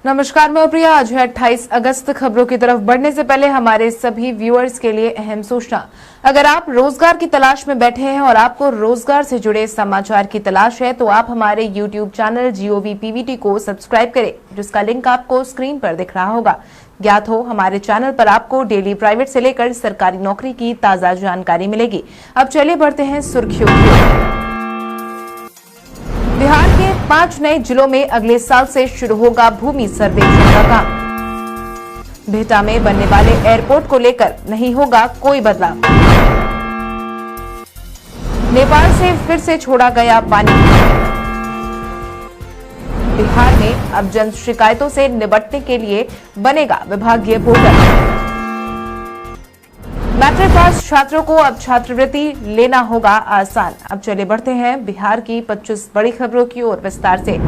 नमस्कार, मैं प्रिया। आज है 28 अगस्त। खबरों की तरफ बढ़ने से पहले हमारे सभी व्यूअर्स के लिए अहम सूचना। अगर आप रोजगार की तलाश में बैठे हैं और आपको रोजगार से जुड़े समाचार की तलाश है तो आप हमारे यूट्यूब चैनल GOV PVT को सब्सक्राइब करें, जिसका लिंक आपको स्क्रीन पर दिख रहा होगा। ज्ञात हो, हमारे चैनल पर आपको डेली प्राइवेट से लेकर सरकारी नौकरी की ताजा जानकारी मिलेगी। अब चलिए बढ़ते हैं सुर्खियों की ओर। बिहार के 5 नए जिलों में अगले साल से शुरू होगा भूमि सर्वेक्षण का काम। बिहटा में बनने वाले एयरपोर्ट को लेकर नहीं होगा कोई बदलाव। नेपाल से फिर से छोड़ा गया पानी। बिहार में अब जन शिकायतों से निपटने के लिए बनेगा विभागीय पोर्टल। मैट्रिक पास छात्रों को अब छात्रवृत्ति लेना होगा आसान। अब चले बढ़ते हैं बिहार की 25 बड़ी खबरों की ओर विस्तार से।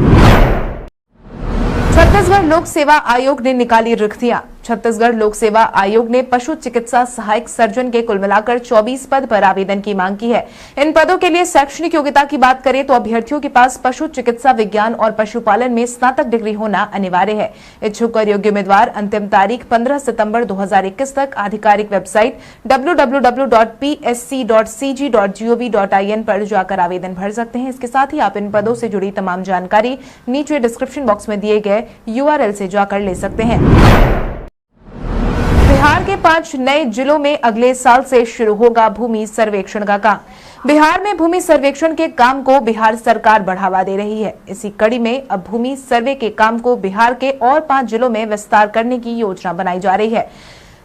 छत्तीसगढ़ लोक सेवा आयोग ने निकाली रिक्तियां। छत्तीसगढ़ लोक सेवा आयोग ने पशु चिकित्सा सहायक सर्जन के कुल मिलाकर 24 पद पर आवेदन की मांग की है। इन पदों के लिए शैक्षणिक योग्यता की बात करें तो अभ्यर्थियों के पास पशु चिकित्सा विज्ञान और पशुपालन में स्नातक डिग्री होना अनिवार्य है। इच्छुक और योग्य उम्मीदवार अंतिम तारीख 15 सितंबर 2021 तक आधिकारिक वेबसाइट www.psc.cg.gov.in पर जाकर आवेदन भर सकते हैं। इसके साथ ही आप इन पदों से जुड़ी तमाम जानकारी नीचे डिस्क्रिप्शन बॉक्स में दिए गए URL से जाकर ले सकते हैं। बिहार के 5 नए जिलों में अगले साल से शुरू होगा भूमि सर्वेक्षण का काम। बिहार में भूमि सर्वेक्षण के काम को बिहार सरकार बढ़ावा दे रही है। इसी कड़ी में अब भूमि सर्वे के काम को बिहार के और 5 जिलों में विस्तार करने की योजना बनाई जा रही है।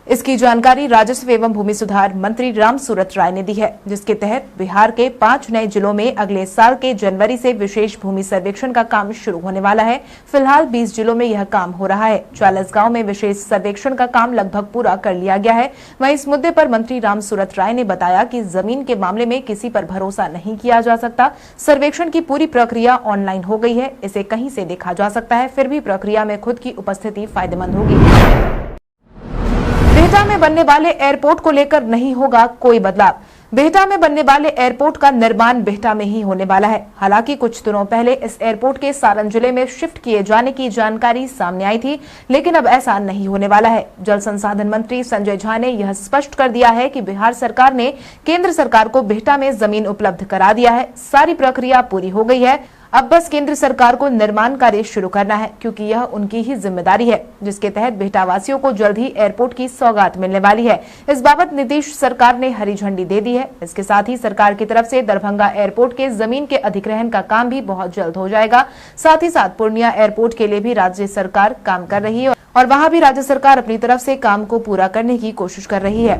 इसकी जानकारी राजस्व एवं भूमि सुधार मंत्री रामसूरत राय ने दी है, जिसके तहत बिहार के 5 नए जिलों में अगले साल के जनवरी से विशेष भूमि सर्वेक्षण का काम शुरू होने वाला है। फिलहाल 20 जिलों में यह काम हो रहा है। चालसगांव में विशेष सर्वेक्षण का काम लगभग पूरा कर लिया गया है। वहीं इस मुद्दे पर मंत्री रामसूरत राय ने बताया कि जमीन के मामले में किसी पर भरोसा नहीं किया जा सकता। सर्वेक्षण की पूरी प्रक्रिया ऑनलाइन हो गई है। इसे कहीं से देखा जा सकता है, फिर भी प्रक्रिया में खुद की उपस्थिति फायदेमंद होगी। बिहटा में बनने वाले एयरपोर्ट को लेकर नहीं होगा कोई बदलाव। बिहटा में बनने वाले एयरपोर्ट का निर्माण बिहटा में ही होने वाला है। हालांकि कुछ दिनों पहले इस एयरपोर्ट के सारण जिले में शिफ्ट किए जाने की जानकारी सामने आई थी, लेकिन अब ऐसा नहीं होने वाला है। जल संसाधन मंत्री संजय झा ने यह स्पष्ट कर दिया है कि बिहार सरकार ने केंद्र सरकार को बिहटा में जमीन उपलब्ध करा दिया है। सारी प्रक्रिया पूरी हो गई है। अब बस केंद्र सरकार को निर्माण कार्य शुरू करना है, क्योंकि यह उनकी ही जिम्मेदारी है, जिसके तहत बिहटा वासियों को जल्द ही एयरपोर्ट की सौगात मिलने वाली है। इस बाबत नीतीश सरकार ने हरी झंडी दे दी है। इसके साथ ही सरकार की तरफ से दरभंगा एयरपोर्ट के जमीन के अधिग्रहण का काम भी बहुत जल्द हो जाएगा। साथ ही साथ पूर्णिया एयरपोर्ट के लिए भी राज्य सरकार काम कर रही है और वहां भी राज्य सरकार अपनी तरफ से काम को पूरा करने की कोशिश कर रही है।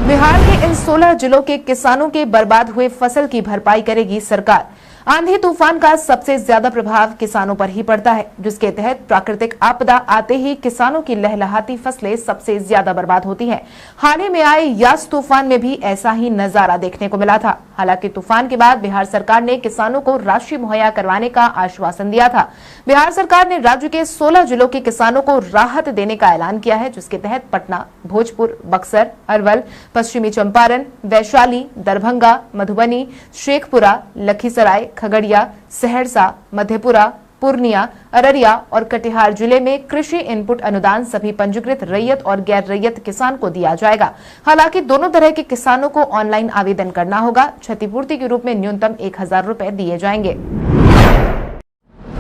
बिहार के इन 16 जिलों के किसानों के बर्बाद हुए फसल की भरपाई करेगी सरकार। आंधी तूफान का सबसे ज्यादा प्रभाव किसानों पर ही पड़ता है, जिसके तहत प्राकृतिक आपदा आते ही किसानों की लहलहाती फसलें सबसे ज्यादा बर्बाद होती हैं। हाल ही में आए यास तूफान में भी ऐसा ही नजारा देखने को मिला था। हालांकि तूफान के बाद बिहार सरकार ने किसानों को राशि मुहैया करवाने का आश्वासन दिया था। बिहार सरकार ने राज्य के 16 जिलों के किसानों को राहत देने का ऐलान किया है, जिसके तहत पटना, भोजपुर, बक्सर, अरवल, पश्चिमी चंपारण, वैशाली, दरभंगा, मधुबनी, शेखपुरा, लखीसराय, खगड़िया, सहरसा, मधेपुरा, पूर्णिया, अररिया और कटिहार जिले में कृषि इनपुट अनुदान सभी पंजीकृत रैयत और गैर रैयत किसान को दिया जाएगा। हालांकि दोनों तरह के किसानों को ऑनलाइन आवेदन करना होगा। क्षतिपूर्ति के रूप में न्यूनतम 1000 रुपए दिए जाएंगे।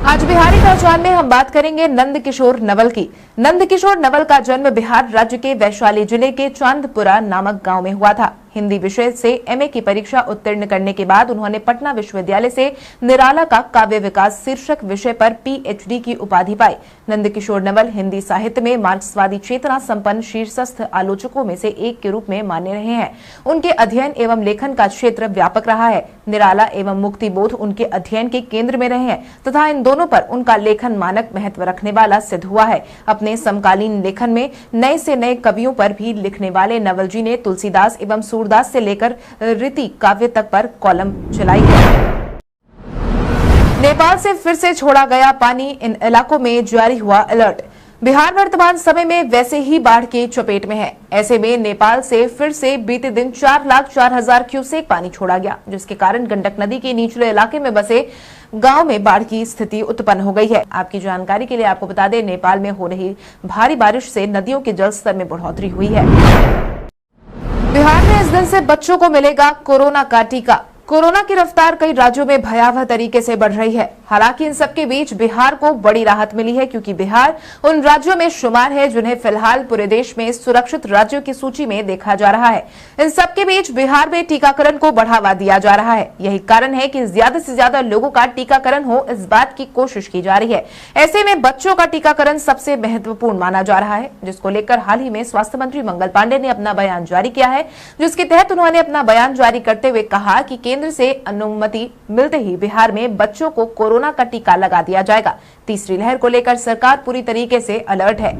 आज बिहारी पहचान में हम बात करेंगे नंदकिशोर नवल की। नंदकिशोर नवल का जन्म बिहार राज्य के वैशाली जिले के चांदपुरा नामक गांव में हुआ था। हिंदी विषय से MA की परीक्षा उत्तीर्ण करने के बाद उन्होंने पटना विश्वविद्यालय से निराला का काव्य विकास शीर्षक विषय पर PhD की उपाधि पाई। नंदकिशोर नवल हिंदी साहित्य में मार्क्सवादी चेतना संपन्न शीर्षस्थ आलोचकों में से एक के रूप में माने रहे हैं। उनके अध्ययन एवं लेखन का क्षेत्र व्यापक रहा है। निराला एवं मुक्तिबोध उनके अध्ययन के केंद्र में रहे हैं तथा इन दोनों पर उनका लेखन मानक महत्व रखने वाला सिद्ध हुआ है। अपने समकालीन लेखन में नए से नए कवियों पर भी लिखने वाले नवल जी ने तुलसीदास एवं सूरदास से लेकर रीति काव्य तक पर कॉलम चलाई है। नेपाल से फिर से छोड़ा गया पानी, इन इलाकों में जारी हुआ अलर्ट। बिहार वर्तमान समय में वैसे ही बाढ़ की चपेट में है। ऐसे में नेपाल से फिर से बीते दिन 4,04,000 क्यूसेक पानी छोड़ा गया, जिसके कारण गंडक नदी के निचले इलाके में बसे गांव में बाढ़ की स्थिति उत्पन्न हो गई है। आपकी जानकारी के लिए आपको बता दें, नेपाल में हो रही भारी बारिश से नदियों के जलस्तर में बढ़ोतरी हुई है। बिहार में इस दिन से बच्चों को मिलेगा कोरोना का टीका। कोरोना की रफ्तार कई राज्यों में भयावह तरीके से बढ़ रही है। हालांकि इन सबके बीच बिहार को बड़ी राहत मिली है, क्योंकि बिहार उन राज्यों में शुमार है जिन्हें फिलहाल पूरे देश में सुरक्षित राज्यों की सूची में देखा जा रहा है। इन सबके बीच बिहार में टीकाकरण को बढ़ावा दिया जा रहा है। यही कारण है कि ज्यादा से ज्यादा लोगों का टीकाकरण हो, इस बात की कोशिश की जा रही है। ऐसे में बच्चों का टीकाकरण सबसे महत्वपूर्ण माना जा रहा है, जिसको लेकर हाल ही में स्वास्थ्य मंत्री मंगल पांडे ने अपना बयान जारी किया है, जिसके तहत उन्होंने अपना बयान जारी करते हुए कहा कि केंद्र से अनुमति मिलते ही बिहार में बच्चों को कोरोना का टीका लगा दिया जाएगा। तीसरी लहर को लेकर सरकार पूरी तरीके से अलर्ट है।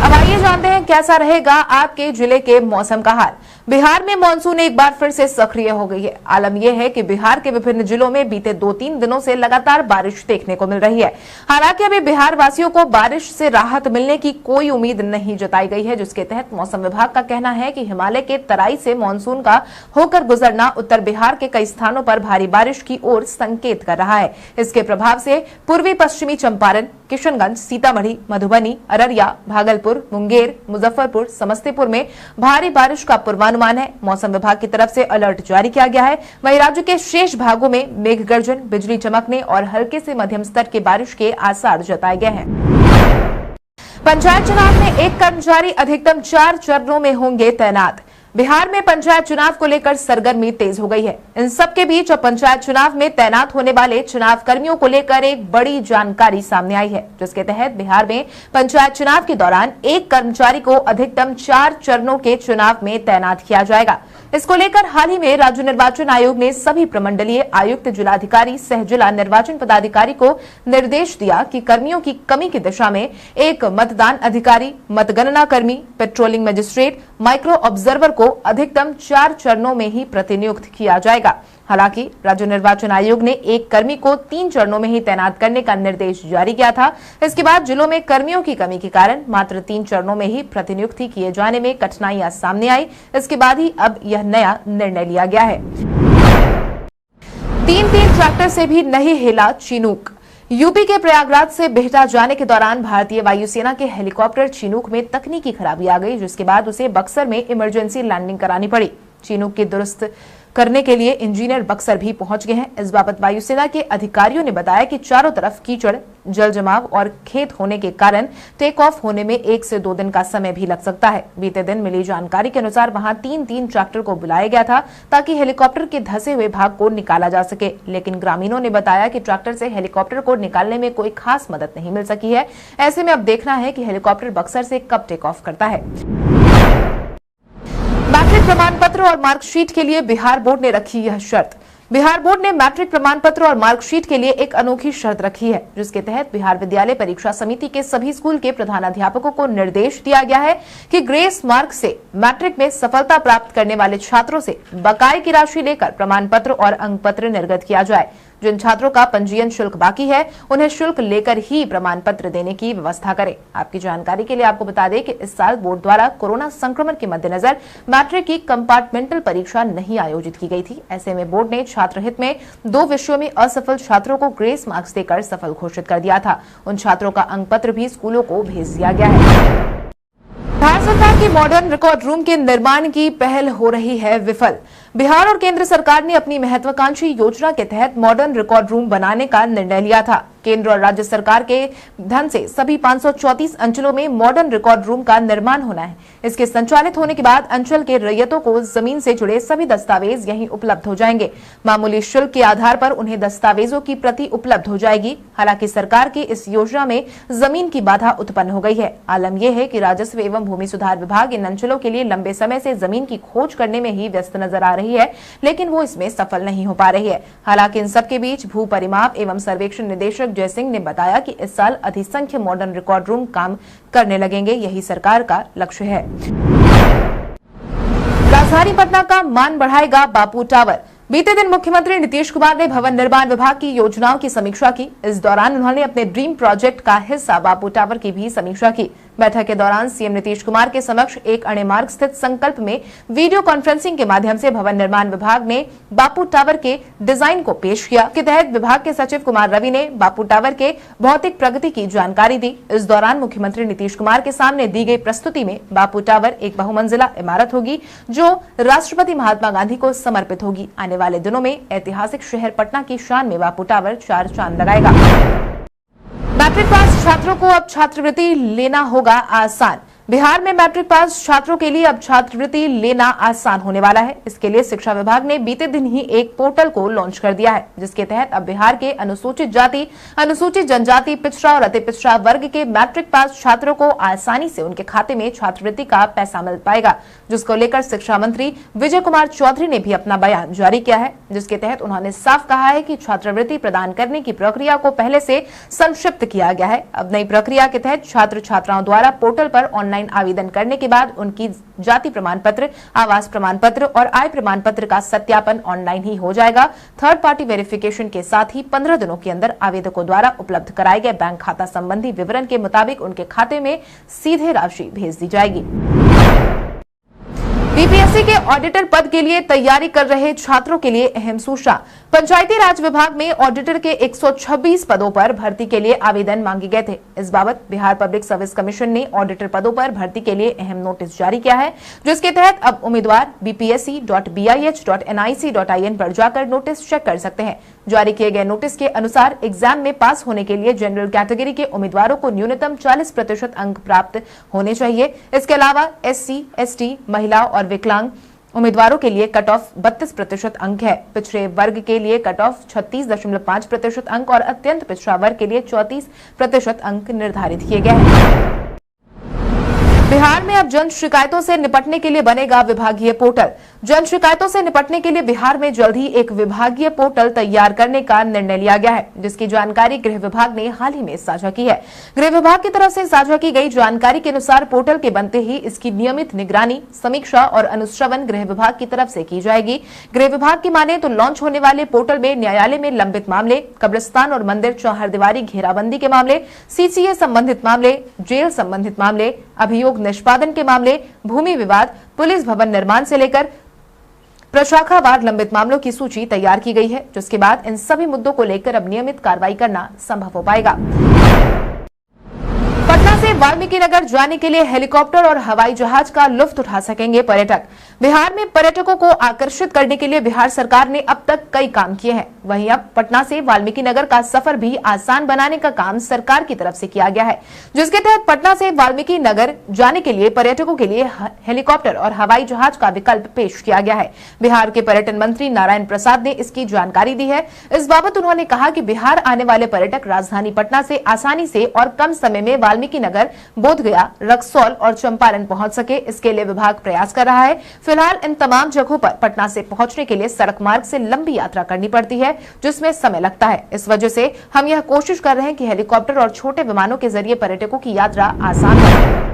अब आइए जानते हैं कैसा रहेगा आपके जिले के मौसम का हाल। बिहार में मानसून एक बार फिर से सक्रिय हो गई है। आलम यह है कि बिहार के विभिन्न जिलों में बीते 2-3 दिनों से लगातार बारिश देखने को मिल रही है। हालांकि अभी बिहार वासियों को बारिश से राहत मिलने की कोई उम्मीद नहीं जताई गई है, जिसके तहत मौसम विभाग का कहना है कि हिमालय के तराई से मानसून का होकर गुजरना उत्तर बिहार के कई स्थानों पर भारी बारिश की ओर संकेत कर रहा है। इसके प्रभाव से पूर्वी पश्चिमी चंपारण, किशनगंज, सीतामढ़ी, मधुबनी, अररिया, भागलपुर, मुंगेर, मुजफ्फरपुर, समस्तीपुर में भारी बारिश का पूर्वानुमान है। मौसम विभाग की तरफ से अलर्ट जारी किया गया है। वहीं राज्य के शेष भागों में मेघ गर्जन, बिजली चमकने और हल्के से मध्यम स्तर की बारिश के आसार जताए गए हैं। पंचायत चुनाव में एक कर्मचारी अधिकतम 4 चरणों में होंगे तैनात। बिहार में पंचायत चुनाव को लेकर सरगर्मी तेज हो गई है। इन सबके बीच अब पंचायत चुनाव में तैनात होने वाले चुनाव कर्मियों को लेकर एक बड़ी जानकारी सामने आई है, जिसके तहत बिहार में पंचायत चुनाव के दौरान एक कर्मचारी को अधिकतम 4 चरणों के चुनाव में तैनात किया जाएगा। इसको लेकर हाल ही में राज्य निर्वाचन आयोग ने सभी प्रमंडलीय आयुक्त, जिलाधिकारी, सह जिला निर्वाचन पदाधिकारी को निर्देश दिया कि कर्मियों की कमी की दिशा में एक मतदान अधिकारी, मतगणना कर्मी, पेट्रोलिंग मजिस्ट्रेट, माइक्रो ऑब्जर्वर को अधिकतम 4 चरणों में ही प्रतिनियुक्त किया जाएगा। हालांकि राज्य निर्वाचन आयोग ने एक कर्मी को 3 चरणों में ही तैनात करने का निर्देश जारी किया था। इसके बाद जिलों में कर्मियों की कमी के कारण मात्र 3 चरणों में ही प्रतिनियुक्ति किए जाने में कठिनाइयां सामने आई। इसके बाद ही अब यह नया निर्णय लिया गया है। 3 ट्रैक्टर से भी नहीं हिला चिनूक। यूपी के प्रयागराज से बिहटा जाने के दौरान भारतीय वायुसेना के हेलीकॉप्टर चिनूक में तकनीकी खराबी आ गई, जिसके बाद उसे बक्सर में इमरजेंसी लैंडिंग करानी पड़ी। चिनूक की दुरुस्त करने के लिए इंजीनियर बक्सर भी पहुंच गए हैं। इस बाबत वायुसेना के अधिकारियों ने बताया कि चारों तरफ कीचड़, जल जमाव और खेत होने के कारण टेक ऑफ होने में 1 से 2 दिन का समय भी लग सकता है। बीते दिन मिली जानकारी के अनुसार वहां 3 ट्रैक्टर को बुलाया गया था ताकि हेलीकॉप्टर के धंसे हुए भाग को निकाला जा सके, लेकिन ग्रामीणों ने बताया कि ट्रैक्टर से हेलीकॉप्टर को निकालने में कोई खास मदद नहीं मिल सकी है। ऐसे में अब देखना है कि हेलीकॉप्टर बक्सर से कब टेक ऑफ करता है। मैट्रिक प्रमाण पत्र और मार्कशीट के लिए बिहार बोर्ड ने रखी यह शर्त। बिहार बोर्ड ने मैट्रिक प्रमाण पत्र और मार्कशीट के लिए एक अनोखी शर्त रखी है, जिसके तहत बिहार विद्यालय परीक्षा समिति के सभी स्कूल के प्रधानाध्यापकों को निर्देश दिया गया है कि ग्रेस मार्क से मैट्रिक में सफलता प्राप्त करने वाले छात्रों से बकाये की राशि लेकर प्रमाण पत्र और अंक पत्र निर्गत किया जाए। जिन छात्रों का पंजीयन शुल्क बाकी है, उन्हें शुल्क लेकर ही प्रमाण पत्र देने की व्यवस्था करें। आपकी जानकारी के लिए आपको बता दें कि इस साल बोर्ड द्वारा कोरोना संक्रमण के मद्देनजर मैट्रिक की कंपार्टमेंटल परीक्षा नहीं आयोजित की गई थी। ऐसे में बोर्ड ने छात्र हित में 2 विषयों में असफल छात्रों को ग्रेस मार्क्स देकर सफल घोषित कर दिया था। उन छात्रों का अंक पत्र भी स्कूलों को भेज दिया गया है। बिहार सरकार की मॉडर्न रिकॉर्ड रूम के निर्माण की पहल हो रही है विफल। बिहार और केंद्र सरकार ने अपनी महत्वाकांक्षी योजना के तहत मॉडर्न रिकॉर्ड रूम बनाने का निर्णय लिया था। केंद्र और राज्य सरकार के धन से सभी 534 अंचलों में मॉडर्न रिकॉर्ड रूम का निर्माण होना है। इसके संचालित होने के बाद अंचल के रैयतों को जमीन से जुड़े सभी दस्तावेज यहीं उपलब्ध हो जाएंगे। मामूली शुल्क के आधार पर उन्हें दस्तावेजों की प्रति उपलब्ध हो जाएगी। हालांकि सरकार की इस योजना में जमीन की बाधा उत्पन्न हो गई है। आलम यह है कि राजस्व एवं भूमि सुधार विभाग इन अंचलों के लिए लंबे समय से जमीन की खोज करने में ही व्यस्त नजर आ रही है, लेकिन वो इसमें सफल नहीं हो पा रही है। हालांकि इन सबके बीच भू परिमाप एवं सर्वेक्षण निदेशक जय सिंह ने बताया कि इस साल अधिसंख्य मॉडर्न रिकॉर्ड रूम काम करने लगेंगे। यही सरकार का लक्ष्य है। राजधानी पटना का मान बढ़ाएगा बापू टावर। बीते दिन मुख्यमंत्री नीतीश कुमार ने भवन निर्माण विभाग की योजनाओं की समीक्षा की। इस दौरान उन्होंने अपने ड्रीम प्रोजेक्ट का हिस्सा बापू टावर की भी समीक्षा की। बैठक के दौरान सीएम नीतीश कुमार के समक्ष एक अणे मार्ग स्थित संकल्प में वीडियो कॉन्फ्रेंसिंग के माध्यम से भवन निर्माण विभाग ने बापू टावर के डिजाइन को पेश किया। के तहत विभाग के सचिव कुमार रवि ने बापू टावर के भौतिक प्रगति की जानकारी दी। इस दौरान मुख्यमंत्री नीतीश कुमार के सामने दी गई प्रस्तुति में बापू टावर एक बहुमंजिला इमारत होगी जो राष्ट्रपति महात्मा गांधी को समर्पित होगी। आने वाले दिनों में ऐतिहासिक शहर पटना की शान में बापू टावर 4 चांद लगाएगा। मैट्रिक पास छात्रों को अब छात्रवृत्ति लेना होगा आसान। बिहार में मैट्रिक पास छात्रों के लिए अब छात्रवृत्ति लेना आसान होने वाला है। इसके लिए शिक्षा विभाग ने बीते दिन ही एक पोर्टल को लॉन्च कर दिया है, जिसके तहत अब बिहार के अनुसूचित जाति, अनुसूचित जनजाति, पिछड़ा और अति पिछड़ा वर्ग के मैट्रिक पास छात्रों को आसानी से उनके खाते में छात्रवृत्ति का पैसा मिल पाएगा, जिसको लेकर शिक्षा मंत्री विजय कुमार चौधरी ने भी अपना बयान जारी किया है, जिसके तहत उन्होंने साफ कहा है कि छात्रवृत्ति प्रदान करने की प्रक्रिया को पहले से संक्षिप्त किया गया है। अब नई प्रक्रिया के तहत छात्र छात्राओं द्वारा पोर्टल पर ऑनलाइन आवेदन करने के बाद उनकी जाति प्रमाण पत्र, आवास प्रमाण पत्र और आय प्रमाण पत्र का सत्यापन ऑनलाइन ही हो जाएगा। थर्ड पार्टी वेरिफिकेशन के साथ ही 15 दिनों के अंदर आवेदकों द्वारा उपलब्ध कराए गए बैंक खाता संबंधी विवरण के मुताबिक उनके खाते में सीधे राशि भेज दी जाएगी। बीपीएससी के ऑडिटर पद के लिए तैयारी कर रहे छात्रों के लिए अहम सूचना। पंचायती राज विभाग में ऑडिटर के 126 पदों पर भर्ती के लिए आवेदन मांगे गए थे। इस बाबत बिहार पब्लिक सर्विस कमीशन ने ऑडिटर पदों पर भर्ती के लिए अहम नोटिस जारी किया है, जिसके तहत अब उम्मीदवार bpsc.bih.nic.in पर जाकर नोटिस चेक कर सकते हैं। जारी किए गए नोटिस के अनुसार एग्जाम में पास होने के लिए जनरल कैटेगरी के उम्मीदवारों को न्यूनतम 40% अंक प्राप्त होने चाहिए। इसके अलावा एससी, एसटी, महिला और विकलांग उम्मीदवारों के लिए कट ऑफ 32% अंक है। पिछड़े वर्ग के लिए कट ऑफ 36.5% अंक और अत्यंत पिछड़ा वर्ग के लिए 34% अंक निर्धारित किए गए हैं। बिहार में अब जन शिकायतों से निपटने के लिए बनेगा विभागीय पोर्टल। जन शिकायतों से निपटने के लिए बिहार में जल्द ही एक विभागीय पोर्टल तैयार करने का निर्णय लिया गया है, जिसकी जानकारी गृह विभाग ने हाल ही में साझा की है। गृह विभाग की तरफ से साझा की गई जानकारी के अनुसार पोर्टल के बनते ही इसकी नियमित निगरानी, समीक्षा और अनुश्रवण गृह विभाग की तरफ से की जाएगी। गृह विभाग की माने तो लॉन्च होने वाले पोर्टल में न्यायालय में लंबित मामले, कब्रिस्तान और मंदिर चौहरदीवारी घेराबंदी के मामले, सीसीए संबंधित मामले, जेल संबंधित मामले, अभियोग निष्पादन के मामले, भूमि विवाद, पुलिस भवन निर्माण से लेकर प्रशाखावार लंबित मामलों की सूची तैयार की गई है, जिसके बाद इन सभी मुद्दों को लेकर अब नियमित कार्रवाई करना संभव हो पाएगा। पटना से वाल्मीकि नगर जाने के लिए हेलीकॉप्टर और हवाई जहाज का लुत्फ उठा सकेंगे पर्यटक। बिहार में पर्यटकों को आकर्षित करने के लिए बिहार सरकार ने अब तक कई काम किए हैं। वहीं अब पटना से वाल्मीकि नगर का सफर भी आसान बनाने का काम सरकार की तरफ से किया गया है, जिसके तहत पटना से वाल्मीकि नगर जाने के लिए पर्यटकों के लिए हेलीकॉप्टर और हवाई जहाज का विकल्प पेश किया गया है। बिहार के पर्यटन मंत्री नारायण प्रसाद ने इसकी जानकारी दी है। इस बाबत उन्होंने कहा कि बिहार आने वाले पर्यटक राजधानी पटना से आसानी से और कम समय में वाल्मीकि नगर, बोधगया, रक्सौल और चंपारण पहुंच सके, इसके लिए विभाग प्रयास कर रहा है। फिलहाल इन तमाम जगहों पर पटना से पहुंचने के लिए सड़क मार्ग से लंबी यात्रा करनी पड़ती है, जिसमें समय लगता है। इस वजह से हम यह कोशिश कर रहे हैं कि हेलीकॉप्टर और छोटे विमानों के जरिए पर्यटकों की यात्रा आसान हो।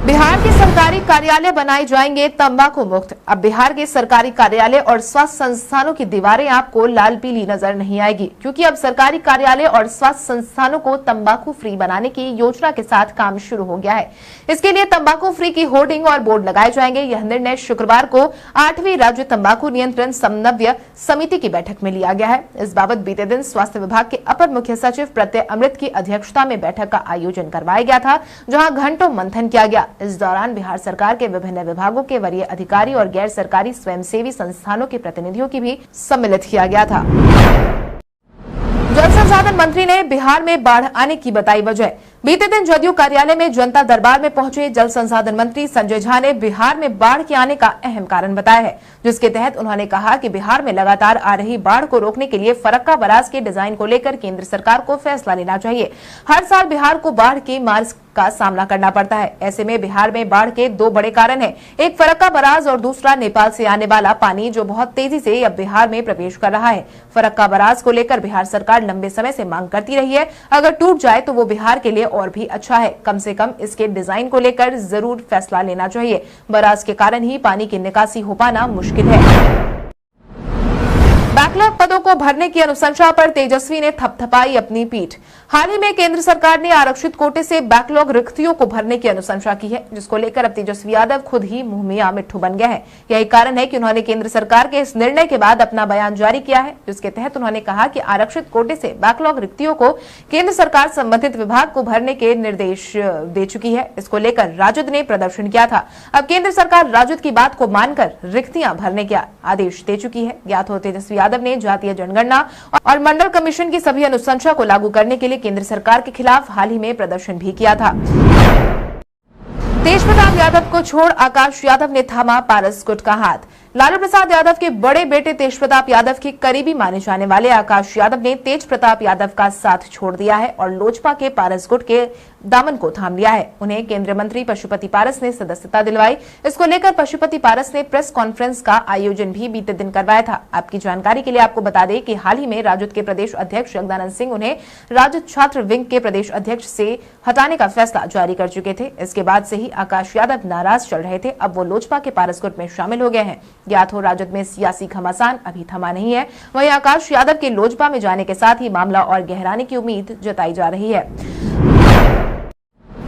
बिहार के सरकारी कार्यालय बनाए जाएंगे तंबाकू मुक्त। अब बिहार के सरकारी कार्यालय और स्वास्थ्य संस्थानों की दीवारें आपको लाल पीली नजर नहीं आएगी, क्योंकि अब सरकारी कार्यालय और स्वास्थ्य संस्थानों को तंबाकू फ्री बनाने की योजना के साथ काम शुरू हो गया है। इसके लिए तंबाकू फ्री की होर्डिंग और बोर्ड लगाए जाएंगे। यह निर्णय शुक्रवार को 8वीं राज्य तंबाकू नियंत्रण समन्वय समिति की बैठक में लिया गया है। इस बाबत बीते दिन स्वास्थ्य विभाग के अपर मुख्य सचिव प्रत्यय अमृत की अध्यक्षता में बैठक का आयोजन करवाया गया था, जहां घंटों मंथन किया गया। इस दौरान बिहार सरकार के विभिन्न विभागों के वरीय अधिकारी और गैर सरकारी स्वयंसेवी संस्थानों के प्रतिनिधियों की भी सम्मिलित किया गया था। जल संसाधन मंत्री ने बिहार में बाढ़ आने की बताई वजह। बीते दिन जदयू कार्यालय में जनता दरबार में पहुंचे जल संसाधन मंत्री संजय झा ने बिहार में बाढ़ के आने का अहम कारण बताया है, जिसके तहत उन्होंने कहा कि बिहार में लगातार आ रही बाढ़ को रोकने के लिए फरक्का बराज के डिजाइन को लेकर केंद्र सरकार को फैसला लेना चाहिए। हर साल बिहार को बाढ़ के मार का सामना करना पड़ता है। ऐसे में बिहार में बाढ़ के दो बड़े कारण हैं, एक फरक्का बराज और दूसरा नेपाल से आने वाला पानी, जो बहुत तेजी से अब बिहार में प्रवेश कर रहा है। फरक्का बराज को लेकर बिहार सरकार लंबे समय से मांग करती रही है। अगर टूट जाए तो वो बिहार के लिए और भी अच्छा है। कम से कम इसके डिजाइन को लेकर जरूर फैसला लेना चाहिए। बराज के कारण ही पानी की निकासी हो पाना मुश्किल है। बैकलॉग पदों को भरने की अनुशंसा पर तेजस्वी ने थपथपाई अपनी पीठ। हाल ही में केंद्र सरकार ने आरक्षित कोटे से बैकलॉग रिक्तियों को भरने की अनुशंसा की है, जिसको लेकर अब तेजस्वी यादव खुद ही मुंह मियां मिट्ठू बन गए हैं। यही कारण है कि उन्होंने केंद्र सरकार के इस निर्णय के बाद अपना बयान जारी किया है, जिसके तहत उन्होंने कहा कि आरक्षित कोटे से बैकलॉग रिक्तियों को केंद्र सरकार संबंधित विभाग को भरने के निर्देश दे चुकी है। इसको लेकर राजद ने प्रदर्शन किया था। अब केंद्र सरकार राजद की बात को मानकर रिक्तियां भरने का आदेश दे चुकी है। ज्ञात हो तेजस्वी यादव ने जातीय जनगणना और मंडल कमीशन की सभी अनुशंसा को लागू करने के लिए केंद्र सरकार के खिलाफ हाल ही में प्रदर्शन भी किया था। तेज प्रताप यादव को छोड़ आकाश यादव ने थामा पारस गुट का हाथ। लालू प्रसाद यादव के बड़े बेटे तेज प्रताप यादव के करीबी माने जाने वाले आकाश यादव ने तेज प्रताप यादव का साथ छोड़ दिया है और लोजपा के पारस गुट के दामन को थाम लिया है। उन्हें केंद्रीय मंत्री पशुपति पारस ने सदस्यता दिलवाई। इसको लेकर पशुपति पारस ने प्रेस कॉन्फ्रेंस का आयोजन भी बीते दिन करवाया था। आपकी जानकारी के लिए आपको बता दें कि हाल ही में राजद के प्रदेश अध्यक्ष जगदानंद सिंह उन्हें राजद छात्र विंग के प्रदेश अध्यक्ष से हटाने का फैसला जारी कर चुके थे। इसके बाद से ही आकाश यादव नाराज चल रहे थे। अब वो लोजपा के पारस गुट में शामिल हो गए हैं। ज्ञात हो राजद में सियासी घमासान अभी थमा नहीं है। वहीं आकाश यादव के लोजपा में जाने के साथ ही मामला और गहराने की उम्मीद जताई जा रही है।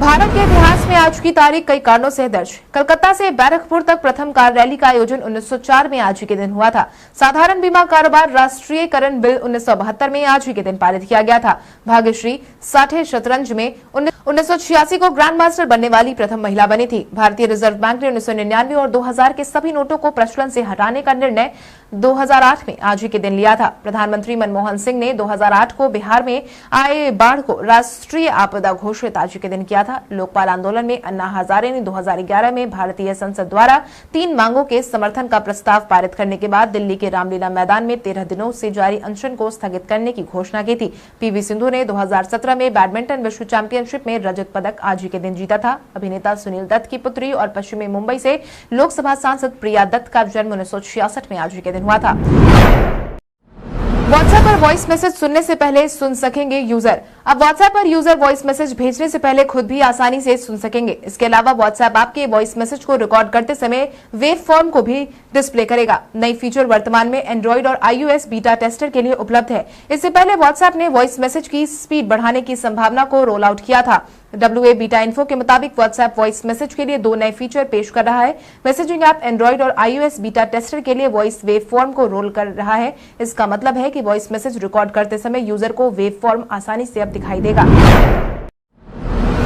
भारत के इतिहास में आज की तारीख कई कारणों से दर्ज। कलकत्ता से बैरकपुर तक प्रथम कार रैली का आयोजन 1904 में आज ही के दिन हुआ था। साधारण बीमा कारोबार राष्ट्रीयकरण बिल 1972 में आज ही के दिन पारित किया गया था। भाग्यश्री साठे शतरंज में 1986 को ग्रैंड मास्टर बनने वाली प्रथम महिला बनी थी। भारतीय रिजर्व बैंक ने 1999 और 2000 के सभी नोटों को प्रचलन से हटाने का निर्णय 2008 में आज ही के दिन लिया था। प्रधानमंत्री मनमोहन सिंह ने 2008 को बिहार में आए बाढ़ को राष्ट्रीय आपदा घोषित आज ही के दिन किया था। लोकपाल आंदोलन में अन्ना हजारे ने 2011 में भारतीय संसद द्वारा 3 मांगों के समर्थन का प्रस्ताव पारित करने के बाद दिल्ली के रामलीला मैदान में 13 दिनों से जारी अनशन को स्थगित करने की घोषणा की थी। पीवी सिंधु ने 2017 में बैडमिंटन विश्व चैंपियनशिप में रजत पदक आज ही के दिन जीता था। अभिनेता सुनील दत्त की पुत्री और पश्चिमी मुंबई से लोकसभा सांसद प्रिया दत्त का जन्म 1966 में आज ही के दिन हुआ था। व्हाट्सएप पर वॉइस मैसेज सुनने से पहले सुन सकेंगे यूजर। अब व्हाट्सएप पर यूजर वॉइस मैसेज भेजने से पहले खुद भी आसानी से सुन सकेंगे। इसके अलावा व्हाट्सएप आपके वॉइस मैसेज को रिकॉर्ड करते समय वेव फॉर्म को भी डिस्प्ले करेगा। नई फीचर वर्तमान में एंड्रॉइड और iOS बीटा टेस्टर के लिए उपलब्ध है। इससे पहले व्हाट्सएप ने वॉइस मैसेज की स्पीड बढ़ाने की संभावना को रोल आउट किया था। WA बीटा इन्फो के मुताबिक व्हाट्सएप वॉइस मैसेज के लिए 2 नए फीचर पेश कर रहा है। मैसेजिंग ऐप एंड्रॉइड और iOS बीटा टेस्टर के लिए वॉइस वेव फॉर्म को रोल कर रहा है। इसका मतलब है कि वॉइस मैसेज रिकॉर्ड करते समय यूजर को वेव फॉर्म आसानी से अब दिखाई देगा।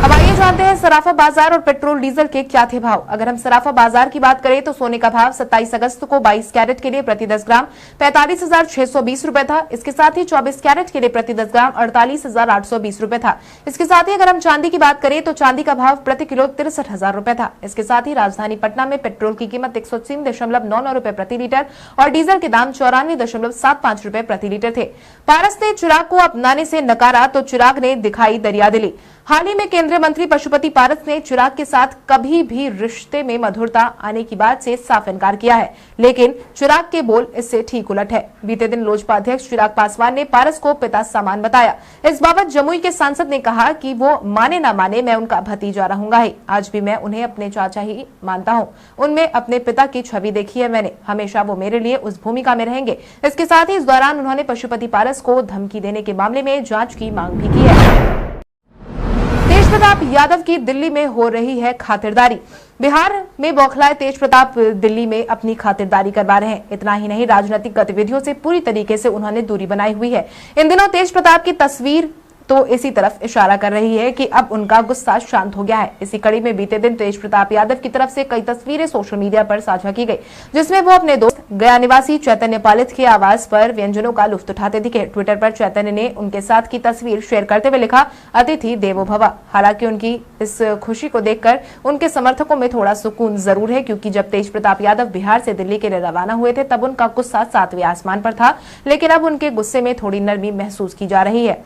अब आइए जानते हैं सराफा बाजार और पेट्रोल डीजल के क्या थे भाव। अगर हम सराफा बाजार की बात करें तो सोने का भाव 27 अगस्त को 22 कैरेट के लिए प्रति 10 ग्राम 45,620 रुपए था। इसके साथ ही 24 कैरेट के लिए प्रति 10 ग्राम 48,820 रुपए था। इसके साथ ही अगर हम चांदी की बात करें तो चांदी का भाव प्रति किलो 63,000 रुपए था। इसके साथ ही राजधानी पटना में पेट्रोल की कीमत 103.99 रुपए प्रति लीटर और डीजल के दाम 94.75 रुपए प्रति लीटर थे। पारस ने चिराग को अपनाने से नकारा तो चिराग ने दिखाई दरियादिली। हाल ही में केंद्रीय मंत्री पशुपति पारस ने चिराग के साथ कभी भी रिश्ते में मधुरता आने की बात से साफ इनकार किया है, लेकिन चिराग के बोल इससे ठीक उलट है। बीते दिन लोजपा अध्यक्ष चिराग पासवान ने पारस को पिता समान बताया। इस बाबत जमुई के सांसद ने कहा कि वो माने ना माने मैं उनका भतीजा रहूंगा ही। आज भी मैं उन्हें अपने चाचा ही मानता हूं। उनमें अपने पिता की छवि देखी है मैंने। हमेशा वो मेरे लिए उस भूमिका में रहेंगे। इसके साथ ही इस दौरान उन्होंने पशुपति पारस को धमकी देने के मामले में जांच की मांग भी की है। तेज प्रताप यादव की दिल्ली में हो रही है खातिरदारी। बिहार में बौखलाए तेज प्रताप दिल्ली में अपनी खातिरदारी करवा रहे हैं। इतना ही नहीं, राजनीतिक गतिविधियों से पूरी तरीके से उन्होंने दूरी बनाई हुई है। इन दिनों तेज प्रताप की तस्वीर तो इसी तरफ इशारा कर रही है कि अब उनका गुस्सा शांत हो गया है। इसी कड़ी में बीते दिन तेज प्रताप यादव की तरफ से कई तस्वीरें सोशल मीडिया पर साझा की गई, जिसमें वो अपने दोस्त गया निवासी चैतन्य पालित के आवास पर व्यंजनों का लुत्फ उठाते दिखे। ट्विटर पर चैतन्य ने उनके साथ की तस्वीर शेयर करते हुए लिखा, अतिथि देवो भव। हालांकि उनकी इस खुशी को देखकर उनके समर्थकों में थोड़ा सुकून जरूर है, क्योंकि जब तेज प्रताप यादव बिहार से दिल्ली के लिए रवाना हुए थे तब उनका गुस्सा 7वें आसमान पर था, लेकिन अब उनके गुस्से में थोड़ी नरमी महसूस की जा रही है।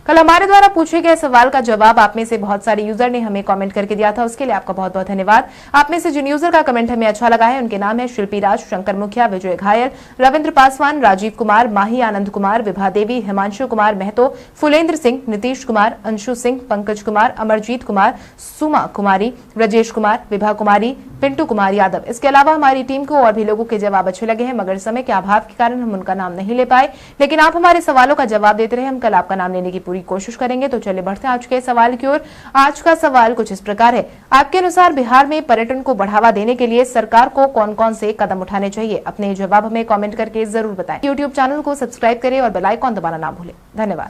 कल हमारे द्वारा पूछे गए सवाल का जवाब आप में से बहुत सारे यूजर ने हमें कमेंट करके दिया था। उसके लिए आपका बहुत बहुत धन्यवाद। आप में से जिन यूजर का कमेंट हमें अच्छा लगा है उनके नाम है शिल्पी राज, शंकर मुखिया, विजय घायल, रविंद्र पासवान, राजीव कुमार, माही आनंद कुमार, विभा देवी, हिमांशु कुमार महतो, फुलेंद्र सिंह, नीतीश कुमार, अंशु सिंह, पंकज कुमार, अमरजीत कुमार, सुमा कुमारी, ब्रजेश कुमार, विभा कुमारी, पिंटू कुमार यादव। इसके अलावा हमारी टीम को और भी लोगों के जवाब अच्छे लगे हैं, मगर समय के अभाव के कारण हम उनका नाम नहीं ले पाए। लेकिन आप हमारे सवालों का जवाब देते रहे, हम कल आपका नाम लेने की पूरी कोशिश करेंगे। तो चलिए बढ़ते हैं आज के सवाल की ओर। आज का सवाल कुछ इस प्रकार है, आपके अनुसार बिहार में पर्यटन को बढ़ावा देने के लिए सरकार को कौन कौन से कदम उठाने चाहिए? अपने जवाब हमें कॉमेंट करके जरूर बताएं। यूट्यूब चैनल को सब्सक्राइब करें और बेल आइकॉन दबाना ना भूलें। धन्यवाद।